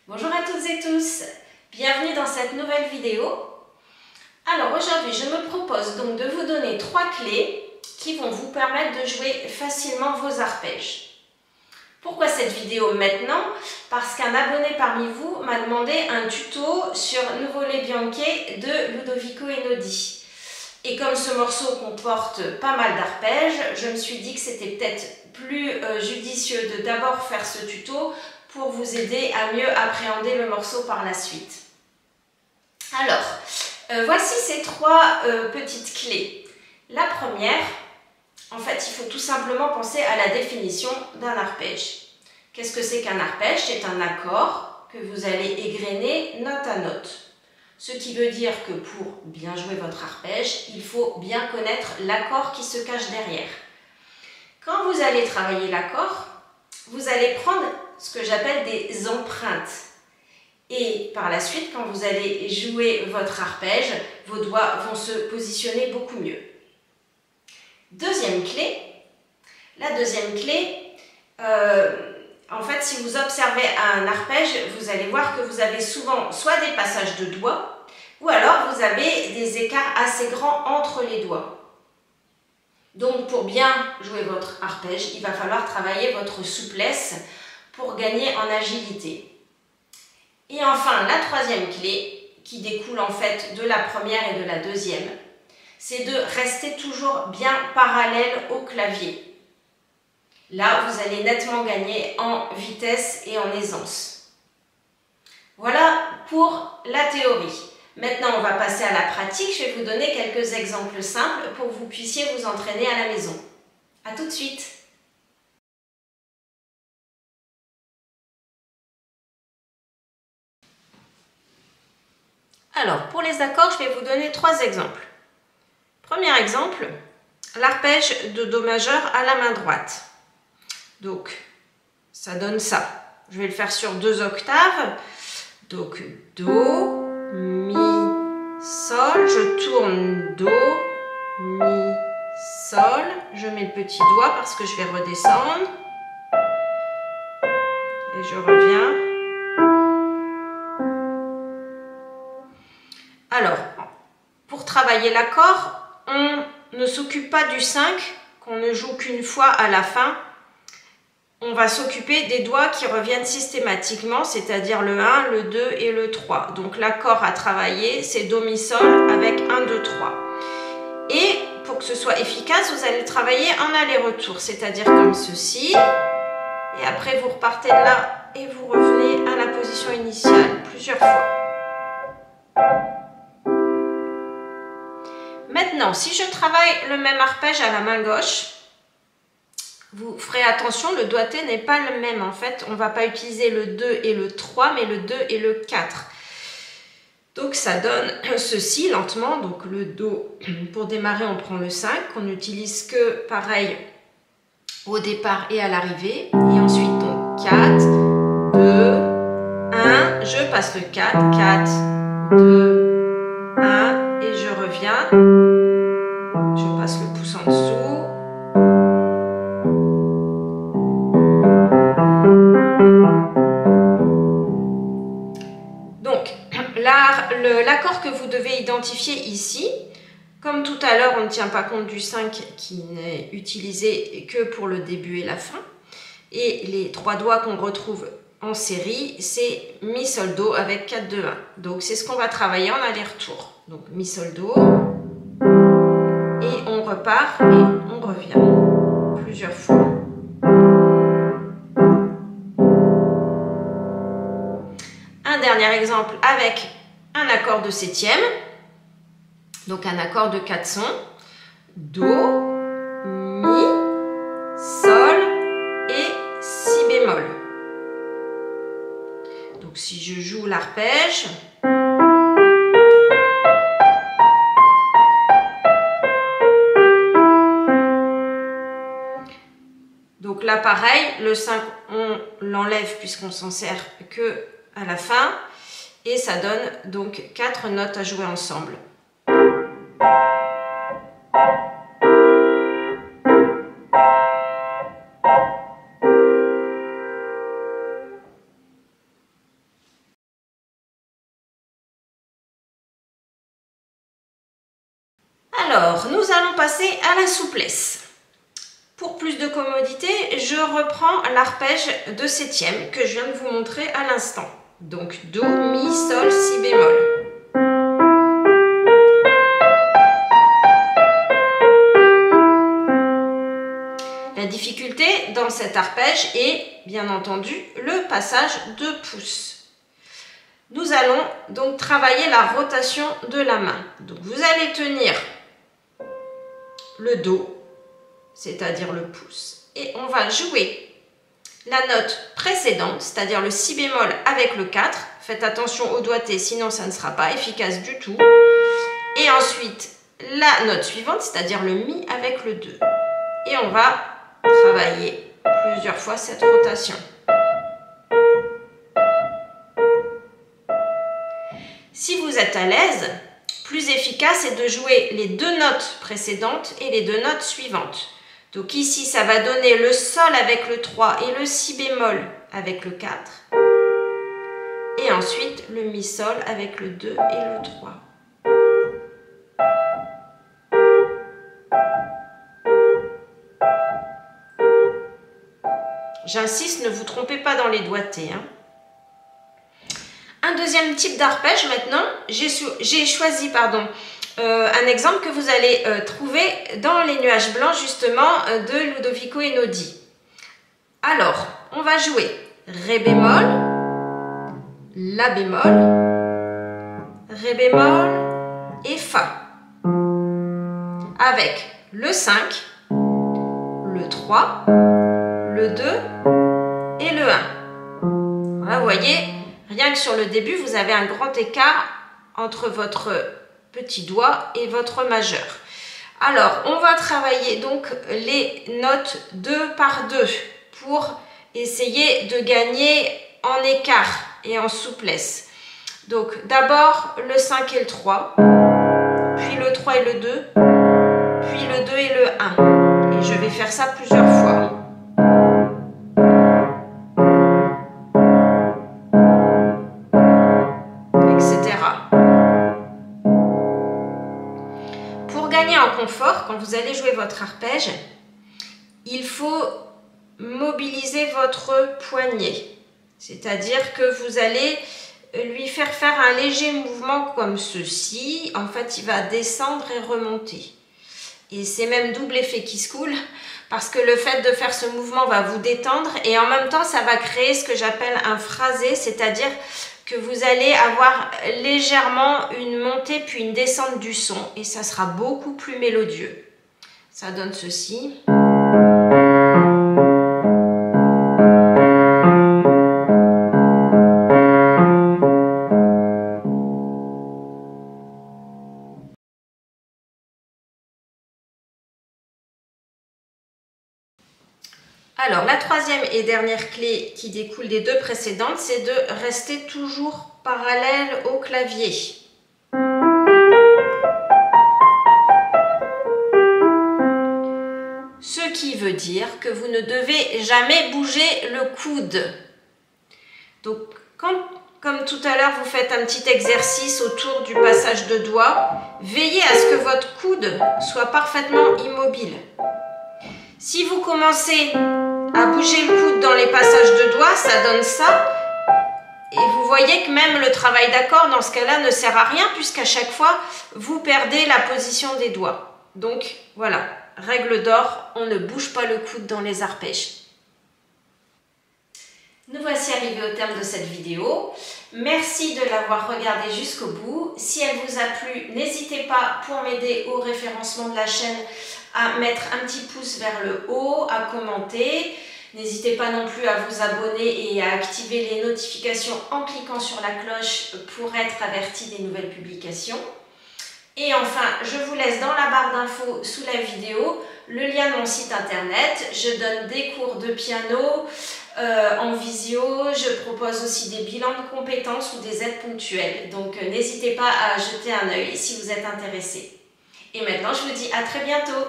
Bonjour à toutes et tous, bienvenue dans cette nouvelle vidéo. Alors aujourd'hui je me propose donc de vous donner 3 clés qui vont vous permettre de jouer facilement vos arpèges. Pourquoi cette vidéo maintenant? Parce qu'un abonné parmi vous m'a demandé un tuto sur Nuvole Bianche de Ludovico Einaudi. Et comme ce morceau comporte pas mal d'arpèges, je me suis dit que c'était peut-être plus judicieux de d'abord faire ce tuto pour vous aider à mieux appréhender le morceau par la suite. Alors, voici ces 3 petites clés. La première, en fait, il faut tout simplement penser à la définition d'un arpège. Qu'est-ce que c'est qu'un arpège? C'est un accord que vous allez égrener note à note. Ce qui veut dire que pour bien jouer votre arpège, il faut bien connaître l'accord qui se cache derrière. Quand vous allez travailler l'accord, vous allez prendre ce que j'appelle des empreintes. Et par la suite, quand vous allez jouer votre arpège, vos doigts vont se positionner beaucoup mieux. Deuxième clé. La deuxième clé, en fait, si vous observez un arpège, vous allez voir que vous avez souvent soit des passages de doigts, ou alors vous avez des écarts assez grands entre les doigts. Donc pour bien jouer votre arpège, il va falloir travailler votre souplesse pour gagner en agilité. Et enfin, la troisième clé, qui découle en fait de la première et de la deuxième, c'est de rester toujours bien parallèle au clavier. Là, vous allez nettement gagner en vitesse et en aisance. Voilà pour la théorie. Maintenant, on va passer à la pratique. Je vais vous donner quelques exemples simples pour que vous puissiez vous entraîner à la maison. À tout de suite! Alors, pour les accords, je vais vous donner 3 exemples. Premier exemple, l'arpège de Do majeur à la main droite. Donc, ça donne ça. Je vais le faire sur 2 octaves. Donc, Do, Mi, Sol. Je tourne Do, Mi, Sol. Je mets le petit doigt parce que je vais redescendre. Et je reviens. Alors, pour travailler l'accord, on ne s'occupe pas du 5, qu'on ne joue qu'une fois à la fin. On va s'occuper des doigts qui reviennent systématiquement, c'est-à-dire le 1, le 2 et le 3. Donc l'accord à travailler, c'est Do, Mi, Sol avec 1, 2, 3. Et pour que ce soit efficace, vous allez travailler en aller-retour, c'est-à-dire comme ceci. Et après, vous repartez de là et vous revenez à la position initiale plusieurs fois. Maintenant, si je travaille le même arpège à la main gauche, vous ferez attention, le doigté n'est pas le même. En fait, on ne va pas utiliser le 2 et le 3, mais le 2 et le 4. Donc, ça donne ceci lentement. Donc, le Do, pour démarrer, on prend le 5, qu'on n'utilise que pareil au départ et à l'arrivée. Et ensuite, donc 4, 2, 1. Je passe le 4, 4, 2, 1. Et je reviens. Je passe le pouce en dessous. Donc, l'accord que vous devez identifier ici, comme tout à l'heure, on ne tient pas compte du 5 qui n'est utilisé que pour le début et la fin. Et les 3 doigts qu'on retrouve en série, c'est Mi, Sol, Do avec 4, 2, 1. Donc, c'est ce qu'on va travailler en aller-retour. Donc, Mi, Sol, Do. Et on repart et on revient plusieurs fois. Un dernier exemple avec un accord de septième. Donc un accord de 4 sons. Do, Mi, Sol et Si bémol. Donc si je joue l'arpège, donc là pareil, le 5 on l'enlève puisqu'on s'en sert que à la fin et ça donne donc 4 notes à jouer ensemble. Alors, nous allons passer à la souplesse. Pour plus de commodité, je reprends l'arpège de septième que je viens de vous montrer à l'instant. Donc, Do, Mi, Sol, Si bémol. La difficulté dans cet arpège est, bien entendu, le passage de pouce. Nous allons donc travailler la rotation de la main. Donc, vous allez tenir le Do, c'est-à-dire le pouce, et on va jouer la note précédente, c'est-à-dire le Si bémol avec le 4. Faites attention au doigté, sinon ça ne sera pas efficace du tout. Et ensuite, la note suivante, c'est-à-dire le Mi avec le 2. Et on va travailler plusieurs fois cette rotation. Si vous êtes à l'aise, plus efficace est de jouer les deux notes précédentes et les deux notes suivantes. Donc ici, ça va donner le Sol avec le 3 et le Si bémol avec le 4. Et ensuite, le Mi Sol avec le 2 et le 3. J'insiste, ne vous trompez pas dans les doigtés. Un deuxième type d'arpège maintenant, j'ai choisi un exemple que vous allez trouver dans les nuages blancs justement de Ludovico Einaudi. Alors, on va jouer Ré bémol, La bémol, Ré bémol et Fa. Avec le 5, le 3, le 2 et le 1. Voilà, vous voyez, rien que sur le début, vous avez un grand écart entre votre petit doigt et votre majeur. Alors, on va travailler donc les notes 2 par 2 pour essayer de gagner en écart et en souplesse. Donc, d'abord le 5 et le 3, puis le 3 et le 2, puis le 2 et le 1. Et je vais faire ça plusieurs fois. Confort, quand vous allez jouer votre arpège, il faut mobiliser votre poignet, c'est-à-dire que vous allez lui faire un léger mouvement comme ceci. En fait, il va descendre et remonter, et c'est même double effet qui se coule, parce que le fait de faire ce mouvement va vous détendre et en même temps ça va créer ce que j'appelle un phrasé, c'est-à-dire que vous allez avoir légèrement une montée puis une descente du son et ça sera beaucoup plus mélodieux. Ça donne ceci. Alors, la troisième et dernière clé qui découle des deux précédentes, c'est de rester toujours parallèle au clavier. Ce qui veut dire que vous ne devez jamais bouger le coude. Donc, comme tout à l'heure, vous faites un petit exercice autour du passage de doigts, veillez à ce que votre coude soit parfaitement immobile. Si vous commencez à bouger le coude dans les passages de doigts, ça donne ça. Et vous voyez que même le travail d'accord, dans ce cas-là, ne sert à rien, puisqu'à chaque fois, vous perdez la position des doigts. Donc, voilà, règle d'or, on ne bouge pas le coude dans les arpèges. Nous voici arrivés au terme de cette vidéo. Merci de l'avoir regardée jusqu'au bout. Si elle vous a plu, n'hésitez pas, pour m'aider au référencement de la chaîne, à mettre un petit pouce vers le haut, à commenter. N'hésitez pas non plus à vous abonner et à activer les notifications en cliquant sur la cloche pour être averti des nouvelles publications. Et enfin, je vous laisse dans la barre d'infos sous la vidéo le lien de mon site internet. Je donne des cours de piano en visio. Je propose aussi des bilans de compétences ou des aides ponctuelles. Donc n'hésitez pas à jeter un œil si vous êtes intéressé. Et maintenant, je vous dis à très bientôt.